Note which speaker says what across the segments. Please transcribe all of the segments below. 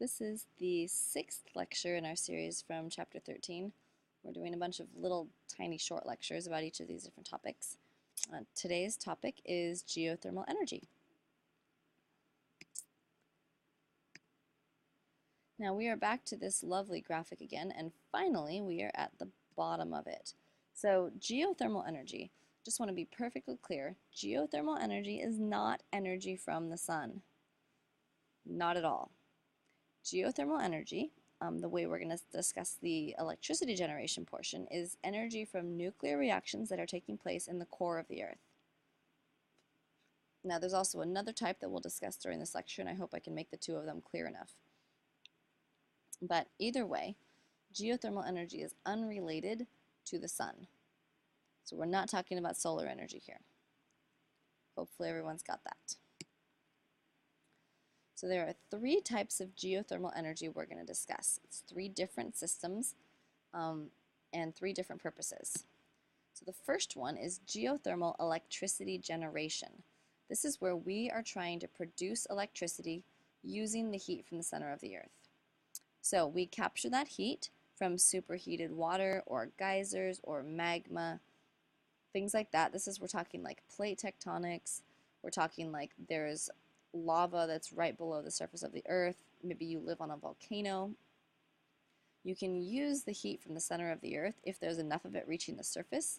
Speaker 1: This is the sixth lecture in our series from Chapter 13. We're doing a bunch of little tiny short lectures about each of these different topics. Today's topic is geothermal energy. Now we are back to this lovely graphic again, and finally we are at the bottom of it. So geothermal energy, just want to be perfectly clear, geothermal energy is not energy from the sun. Not at all. Geothermal energy, the way we're going to discuss the electricity generation portion, is energy from nuclear reactions that are taking place in the core of the Earth. Now there's also another type that we'll discuss during this lecture, and I hope I can make the two of them clear enough. But either way, geothermal energy is unrelated to the sun. So we're not talking about solar energy here. Hopefully everyone's got that. So there are three types of geothermal energy we're going to discuss. It's three different systems and three different purposes. So the first one is geothermal electricity generation. This is where we are trying to produce electricity using the heat from the center of the Earth. So we capture that heat from superheated water or geysers or magma, things like that. We're talking like plate tectonics. We're talking like there's lava that's right below the surface of the Earth. Maybe you live on a volcano. You can use the heat from the center of the Earth, if there's enough of it reaching the surface,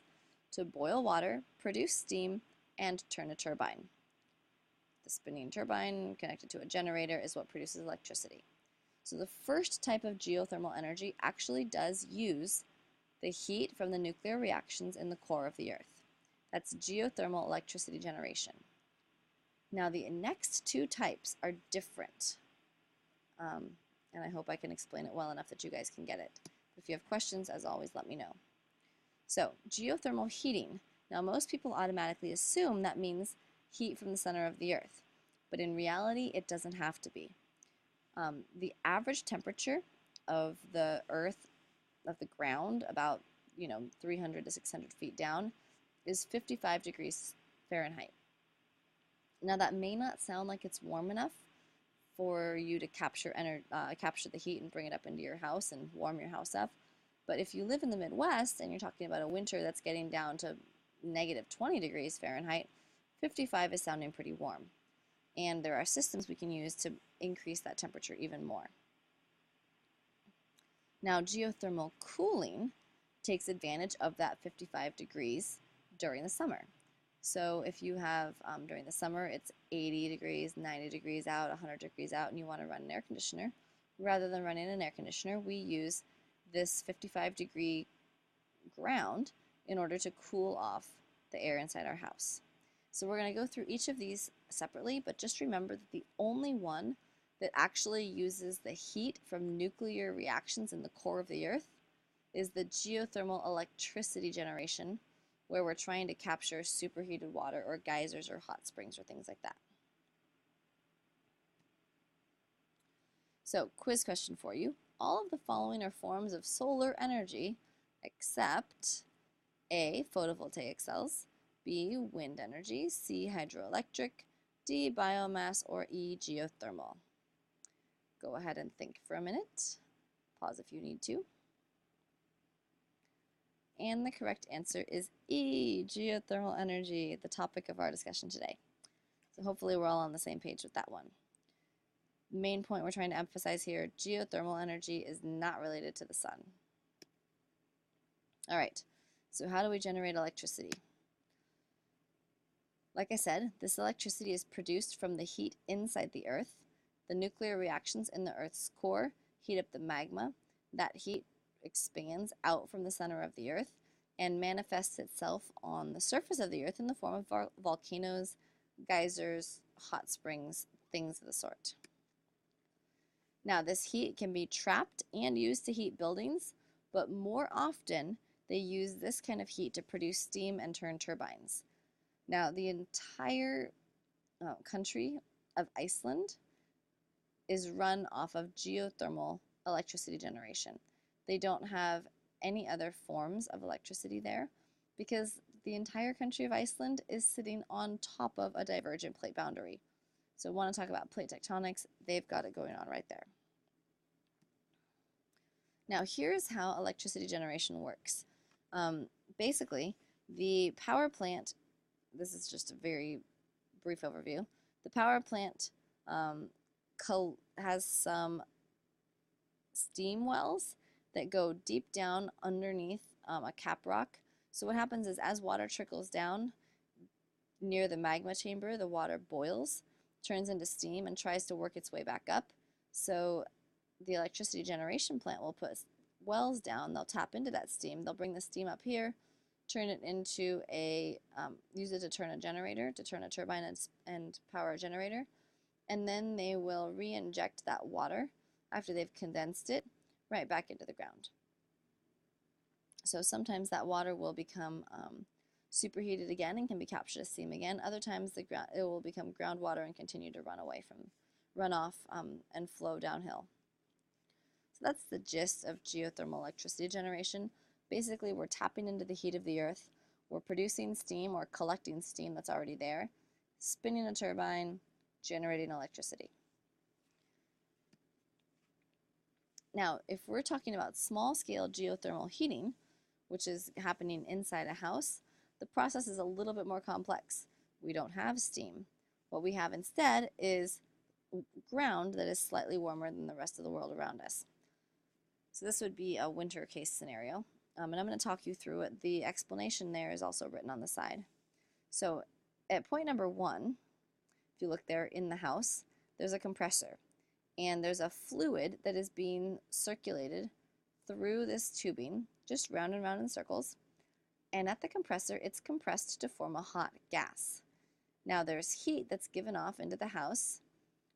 Speaker 1: to boil water, produce steam, and turn a turbine. The spinning turbine connected to a generator is what produces electricity. So the first type of geothermal energy actually does use the heat from the nuclear reactions in the core of the Earth. That's geothermal electricity generation. Now the next two types are different, and I hope I can explain it well enough that you guys can get it. If you have questions, as always, let me know. So geothermal heating. Now most people automatically assume that means heat from the center of the Earth, but in reality it doesn't have to be. The average temperature of the Earth, of the ground, about 300 to 600 feet down, is 55 degrees Fahrenheit. Now that may not sound like it's warm enough for you to capture the heat and bring it up into your house and warm your house up. But if you live in the Midwest and you're talking about a winter that's getting down to negative 20 degrees Fahrenheit, 55 is sounding pretty warm. And there are systems we can use to increase that temperature even more. Now geothermal cooling takes advantage of that 55 degrees during the summer. So if you have, during the summer, it's 80 degrees, 90 degrees out, 100 degrees out, and you want to run an air conditioner, rather than running an air conditioner, we use this 55-degree ground in order to cool off the air inside our house. So we're going to go through each of these separately, but just remember that the only one that actually uses the heat from nuclear reactions in the core of the Earth is the geothermal electricity generation, where we're trying to capture superheated water or geysers or hot springs or things like that. So, quiz question for you. All of the following are forms of solar energy except A, photovoltaic cells, B, wind energy, C, hydroelectric, D, biomass, or E, geothermal. Go ahead and think for a minute. Pause if you need to. And the correct answer is E, geothermal energy, the topic of our discussion today. So hopefully we're all on the same page with that one. The main point we're trying to emphasize here, geothermal energy is not related to the sun. All right, so how do we generate electricity? Like I said, this electricity is produced from the heat inside the Earth. The nuclear reactions in the Earth's core heat up the magma. That heat expands out from the center of the Earth and manifests itself on the surface of the Earth in the form of volcanoes, geysers, hot springs, things of the sort. Now, this heat can be trapped and used to heat buildings, but more often they use this kind of heat to produce steam and turn turbines. Now, the entire country of Iceland is run off of geothermal electricity generation. They don't have any other forms of electricity there because the entire country of Iceland is sitting on top of a divergent plate boundary. So want to talk about plate tectonics, they've got it going on right there. Now here's how electricity generation works. Basically, the power plant, this is just a very brief overview, the power plant has some steam wells that go deep down underneath a cap rock. So what happens is as water trickles down near the magma chamber, the water boils, turns into steam, and tries to work its way back up. So the electricity generation plant will put wells down, they'll tap into that steam, they'll bring the steam up here, turn it into use it to turn a generator, to turn a turbine and power a generator, and then they will re-inject that water after they've condensed it right back into the ground. So sometimes that water will become superheated again and can be captured as steam again. Other times it will become groundwater and continue to run off and flow downhill. So that's the gist of geothermal electricity generation. Basically, we're tapping into the heat of the earth, we're producing steam or collecting steam that's already there, spinning a turbine, generating electricity. Now, if we're talking about small-scale geothermal heating, which is happening inside a house, the process is a little bit more complex. We don't have steam. What we have instead is ground that is slightly warmer than the rest of the world around us. So this would be a winter case scenario. And I'm going to talk you through it. The explanation there is also written on the side. So at point number 1, if you look there in the house, there's a compressor. And there's a fluid that is being circulated through this tubing, just round and round in circles. And at the compressor, it's compressed to form a hot gas. Now there's heat that's given off into the house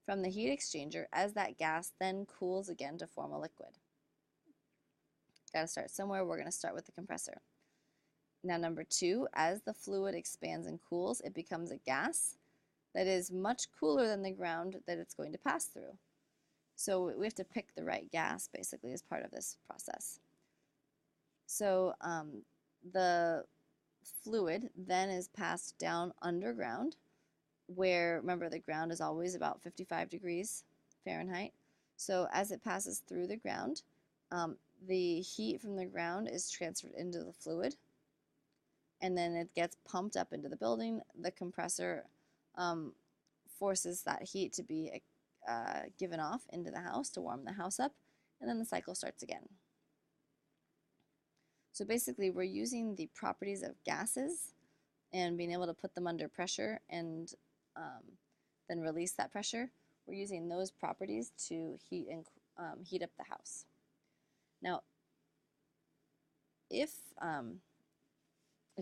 Speaker 1: from the heat exchanger as that gas then cools again to form a liquid. Got to start somewhere. We're going to start with the compressor. Now number 2, as the fluid expands and cools, it becomes a gas that is much cooler than the ground that it's going to pass through. So we have to pick the right gas basically as part of this process. So the fluid then is passed down underground, where, remember, the ground is always about 55 degrees Fahrenheit. So as it passes through the ground, the heat from the ground is transferred into the fluid, and then it gets pumped up into the building. The compressor forces that heat to be given off into the house to warm the house up, and then the cycle starts again. So basically, we're using the properties of gases and being able to put them under pressure and then release that pressure. We're using those properties to heat up the house. Now, if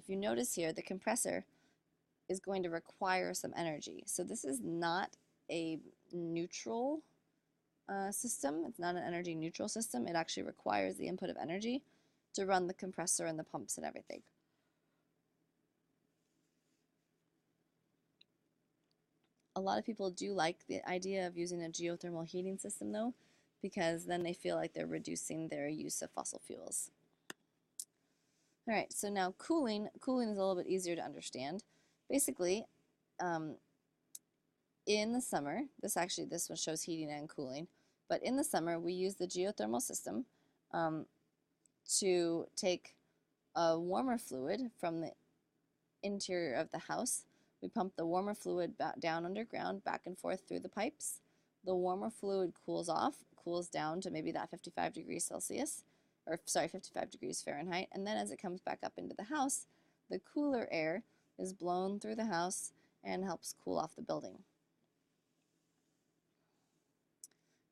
Speaker 1: you notice here, the compressor is going to require some energy. So this is not a neutral system. It's not an energy neutral system. It actually requires the input of energy to run the compressor and the pumps and everything. A lot of people do like the idea of using a geothermal heating system though, because then they feel like they're reducing their use of fossil fuels. All right, so now cooling is a little bit easier to understand. Basically, in the summer, this one shows heating and cooling, but in the summer we use the geothermal system to take a warmer fluid from the interior of the house. We pump the warmer fluid down underground, back and forth through the pipes. The warmer fluid cools down to maybe that 55 degrees Celsius, or sorry, 55 degrees Fahrenheit, and then as it comes back up into the house, the cooler air is blown through the house and helps cool off the building.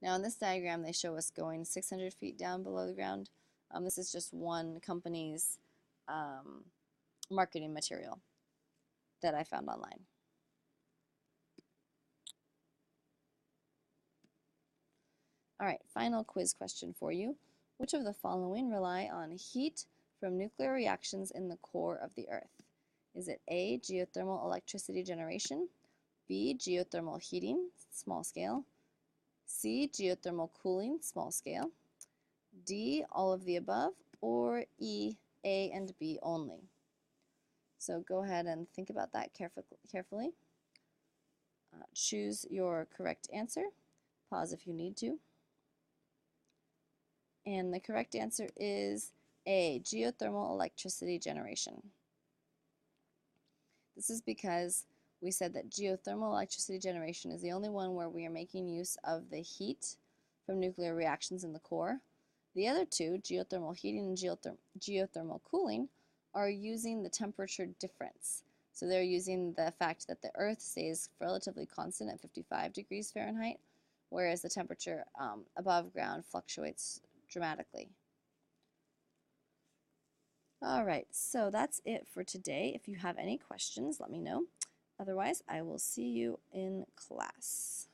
Speaker 1: Now in this diagram, they show us going 600 feet down below the ground. This is just one company's marketing material that I found online. All right, final quiz question for you. Which of the following rely on heat from nuclear reactions in the core of the Earth? Is it A, geothermal electricity generation, B, geothermal heating, small scale, C, geothermal cooling, small scale, D, all of the above, or E, A and B only? So go ahead and think about that carefully. Choose your correct answer. Pause if you need to. And the correct answer is A, geothermal electricity generation. This is because we said that geothermal electricity generation is the only one where we are making use of the heat from nuclear reactions in the core. The other two, geothermal heating and geothermal cooling, are using the temperature difference. So they're using the fact that the Earth stays relatively constant at 55 degrees Fahrenheit, whereas the temperature above ground fluctuates dramatically. All right, so that's it for today. If you have any questions, let me know. Otherwise, I will see you in class.